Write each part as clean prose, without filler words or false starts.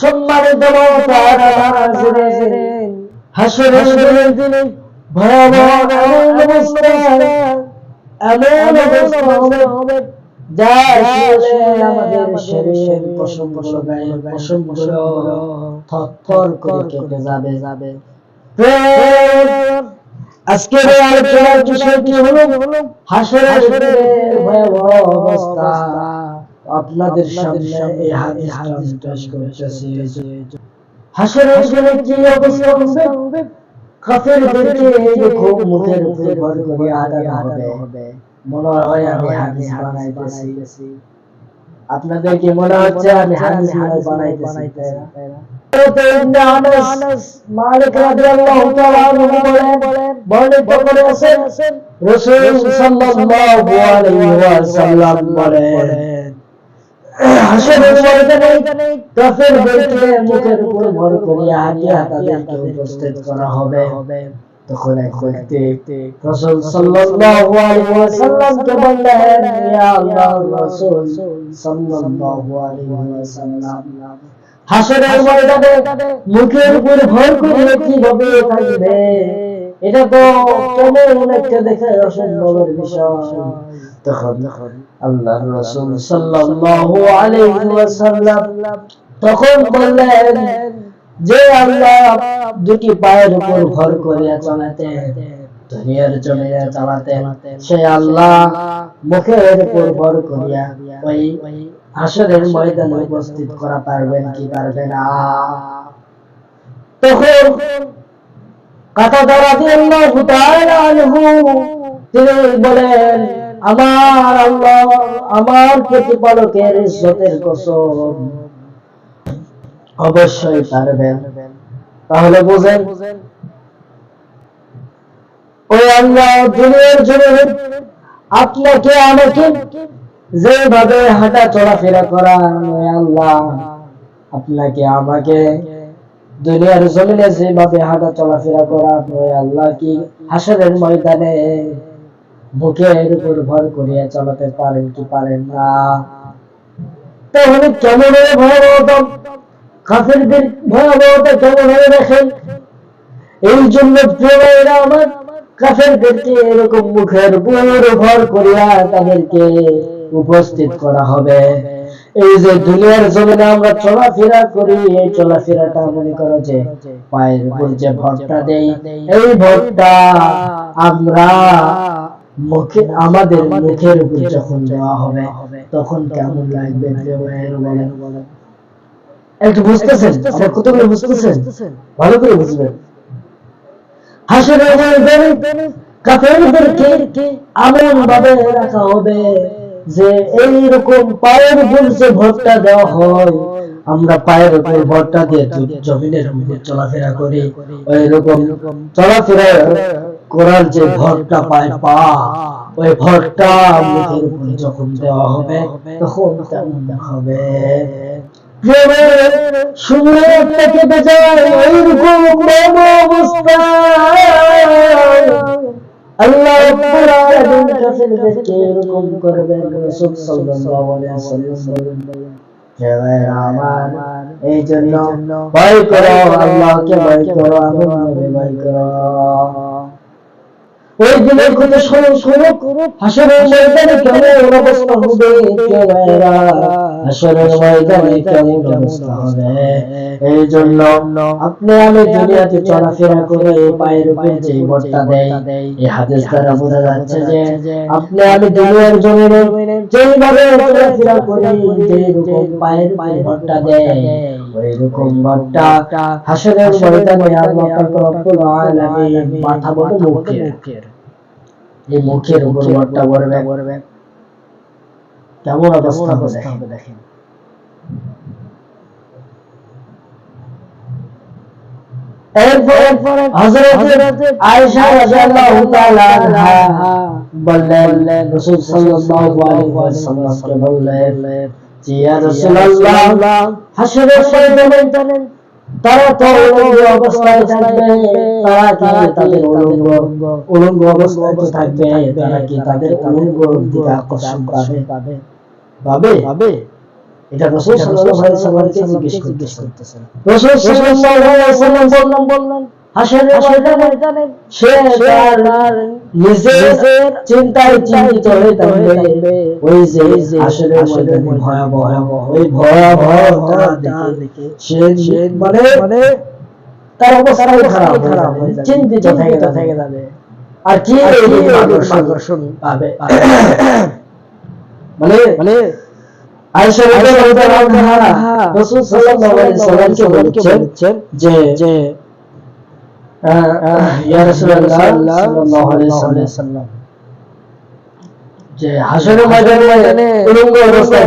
সম্মানিত মুতারাজিন, হাসরের দিনে ভয়াবহ এমন অবস্থা হবে যা শুনলে আমাদের শরীর পশমগুলো গায়ের পশমগুলো থরথর করে কেঁপে যাবে। আজকের আলোচনার বিষয়টি হলো হাসরের দিনের ভয়াবহ অবস্থা। আপনাদের সামনে এই হাদিসটা আমি পেশ করতেছি। হাসরের দিনে কি অবস্থা হবে? কাফেরদেরকে খুব মুখের উপর ভর করে আঘাত হবে। মনে হয় আমি হাদিস বানাইতেছি, আপনাদের কি মনে হচ্ছে আমি হাদিস বানাইতেছি? আনাস মালিক রাদিয়াল্লাহু তাআলা আনহু বর্ণিত করেছেন, রাসূল সাল্লাল্লাহু আলাইহি ওয়াসাল্লাম বলেন, হাসরের ময়দানে কাফেরদেরকে মুখের উপর ভর করিয়া তাদেরকে উপস্থিত করা হবে। তখন এক ব্যক্তি রাসূল সাল্লাল্লাহু আলাইহি ওয়াসাল্লামকে বললেন, ইয়া আল্লাহর রাসূল সাল্লাল্লাহু আলাইহি ওয়াসাল্লাম, হাসরের ময়দানে মুখের উপর ভর করিয়া কিভাবে থাকবে? এটা তো কেমন একটা দেখে অসম্ভবের বিষয়। তখন আল্লাহর রাসূল সাল্লাল্লাহু আলাইহি ওয়াসাল্লাম তখন বললেন যে আল্লাহ দুটি পায়ের উপর ভর করিয়া চালাতেন, দুনিয়ার জমিনে চালাতেন, সে আল্লাহ মুখের উপর ভর করিয়া ওই হাসরের ময়দানে উপস্থিত করা পারবেন কি পারবে না? তখন কাতাদা রাদিয়াল্লাহু তাআলা আনহু তিনি বলেন, আমার আল্লাহ, আমার প্রতিপালকের ইজ্জতের কসম, অবশ্যই পারবেন। তাহলে বুঝেন, ওই আল্লাহ দুনিয়ার জমিনে আপনাকে আমাকে যেভাবে হাঁটা চলাফেরা করান, ওই আল্লাহ আপনাকে আমাকে দুনিয়ার জমিনে যেভাবে হাঁটা চলাফেরা করান, ওই আল্লাহ কি হাসরের ময়দানে মুখের উপর ভর করিয়া চালাতে পারেন কি পারেন না? তাহলে কেমন ভয়াবহতা, কাফেরদের ভয়াবহতা কেমন হবে দেখেন। এই জন্য প্রিয়রা আমার, কাফেরদেরকে এরকম মুখের উপর ভর করিয়া তাদেরকে উপস্থিত করা হবে। এই যে দুনিয়ার জমিনে আমরা চলাফেরা করি, এই চলাফেরাটা মনে করো যে পায়ের উপর যে ভরটা দেই, এই ভরটা আমরা আমাদের মুখের উপর যখন দেওয়া হবে তখন কেমন লাগবে? একটু বুঝতেছেন? আমার কতগুলো বুঝতেছেন? ভালো করে বুঝবেন। হাসরের ময়দানে কাফেরদেরকে এমন ভাবে রাখা হবে যে এইরকম পায়ের উপর যে ভরটা দেওয়া হয়, আমরা পায়ের উপর ভরটা দিয়ে জমিনের উপর চলাফেরা করি, ওই রকম চলাফেরা করার যে ভরটা পায় পা, ওই ভরটা মুখের উপর যখন দেওয়া হবে তখন কেমন হবে? শুনলে একটা কেটে যায়, ওইরকম অবস্থা আল্লাহ রাব্বুল আলামিন কাফেরদেরকে এরকম করবেন। রাসূল সাল্লাল্লাহু আলাইহি ওয়াসাল্লাম বলেন, আমার এই জন্য ভয় করো, আল্লাহকে ভয় করো, আল্লাহকে ভয় করো। ওই দিনের কথা শোনো, হাসরের ময়দানে কেমন অবস্থা হবে? হাসরের ময়দানে কেমন অবস্থা হবে? এই জন্য আপনি আমি দুনিয়াতে চলাফেরা করে পায়ের উপরে যে ভরটা দেয়, এই হাদিস দ্বারা বোঝা যাচ্ছে যে আপনি আমি দুনিয়ার জমিনে যেভাবে চলাফেরা করি, যেরকম পায়ের ভরটা দেয়, ওই রকম ভরটা হাসরের ময়দানে আল্লাহ পাক রব্বুল আলামিন মাথা বড় মুখের, এই মুখের উপর ভরটা পড়বে, কেমন অবস্থা হবে দেখেন। এরপর হযরত আয়েশা রাদিয়াল্লাহু তাআলা আনহা বললেন, রাসূল সাল্লাল্লাহু আলাইহি ওয়াসাল্লামকে বললেন, ইয়া রাসূলুল্লাহ, হাসরের ময়দানে তারা তো উলঙ্গ অবস্থায় থাকবে, তারা কি তাদের উলঙ্গ অবস্থায় থাকবে, তারা কি তাদের উলঙ্গ দিকে আকর্ষণ পাবে? এটা রাসূল সাল্লাল্লাহু আলাইহি ওয়াসাল্লামকে জিজ্ঞেস করতেছেন। রাসূল সাল্লাল্লাহু আলাইহি ওয়াসাল্লাম বললেন হাসরের ময়দানে সে তার নিজের চিন্তায় চিন্তিত হয়ে থাকবে, ওই যে হাসরের ময়দানে ভয়াবহ ওই ভয়াবহতা দেখে সে মানে তার অবস্থা খারাপ হয়ে যাবে, চিন্তিত থেকে যাবে। আর কি আকর্ষণ পাবে মানে আয়েশা রাদিয়াল্লাহু আনহা রাসূল সাল্লাল্লাহু আলাইহি ওয়াসাল্লামকে বলেছেন যে ইয়া রাসূলুল্লাহ সাল্লাল্লাহু আলাইহি ওয়াসাল্লাম যে হাসরের ময়দানে উলঙ্গ অবস্থায়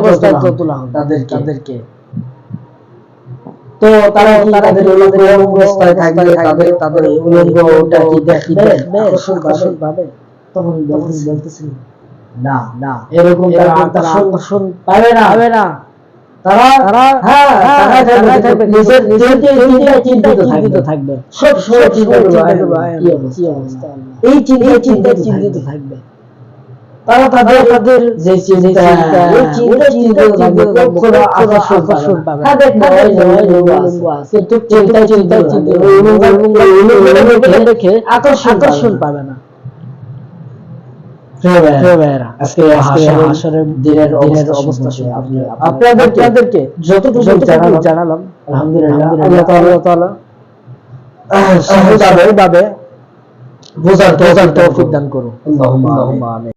তোলা হবে তাদেরকে, তো তারা তাদের উলঙ্গ অবস্থায় থাকবে, তাদের উলঙ্গটা কি দেখবে আকর্ষণ পাবে? তখন বলতেছেন না এরকম তারা আকর্ষণ পাবে না। তারা নিজের চিন্তিত থাকবে, সব সময় চিন্তা করবে কি অবস্থা, এই চিন্তিত থাকবে। তারা তাদের যে চিন্তা আকর্ষণ পাবে, কিন্তু চিন্তা দেখে আকর্ষণ পাবে না। আজকে হাসরের দিনের অবস্থা আপনাদেরকে যতটুকু জানালাম, আলহামদুলিল্লাহ আল্লাহ তাআলা সহজভাবে বোঝার তৌফিক দান করুন। আল্লাহুম্মা আমিন।